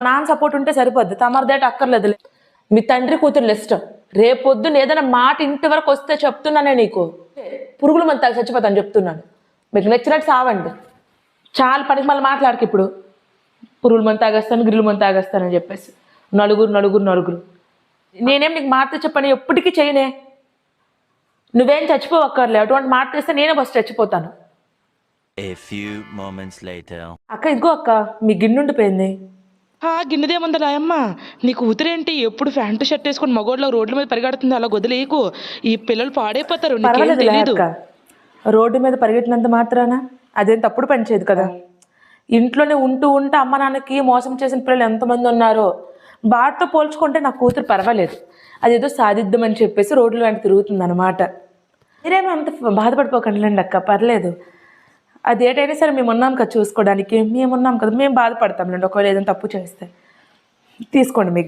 నాన్న సపోర్ట్ ఉంటే సరిపోద్ది, తమరిదేట అక్కర్లేదు. మీ తండ్రి కూతురు ఇష్టం. రేపొద్దున ఏదైనా మాట ఇంటి వరకు వస్తే చెప్తున్నానే నీకు, పురుగుల మంది తాగి చచ్చిపోతాను చెప్తున్నాను. మీకు నచ్చినట్టు సావండి. చాలా పనికి మళ్ళీ మాట్లాడక ఇప్పుడు పురుగుల మంది తాగేస్తాను, గిరుల మంది తాగేస్తానని చెప్పేసి నలుగురు. నేనేం నీకు మాట చెప్పని ఎప్పటికీ చేయనే. నువ్వేం చచ్చిపోవక్కర్లే, అటువంటి మాట తెస్తే నేనే ఫస్ట్ చచ్చిపోతాను. అక్క ఇదిగో అక్క, మీ గిన్నె ఉండిపోయింది. గిన్నెదేముందా అమ్మ, నీ కూతురేంటి ఎప్పుడు ప్యాంటు షర్ట్ వేసుకొని మగోడ్లో రోడ్ల మీద పరిగెడుతుంది? అలా వదిలేయకు, ఈ పిల్లలు పాడైపోతారు. నీకేం తెలీదు. రోడ్డు మీద పరిగెట్టినంత మాత్రాన అదేం తప్పుడు పని చేయదు కదా. ఇంట్లోనే ఉంటూ అమ్మ నాన్నకి మోసం చేసిన పిల్లలు ఎంతమంది ఉన్నారో. వాటితో పోల్చుకుంటే నా కూతురు పర్వాలేదు, అదేదో సాధిద్దామని చెప్పేసి రోడ్లు వెంట తిరుగుతుంది అనమాట. మీరేమో అంత బాధపడిపోకండి అక్క, పర్లేదు. అదేటైనా సరే మేము ఉన్నాం కదా చూసుకోవడానికి, మేము ఉన్నాం కదా, మేము బాధపడతాంలేండి ఒకవేళ ఏదైనా తప్పు చేస్తే. తీసుకోండి మీకు.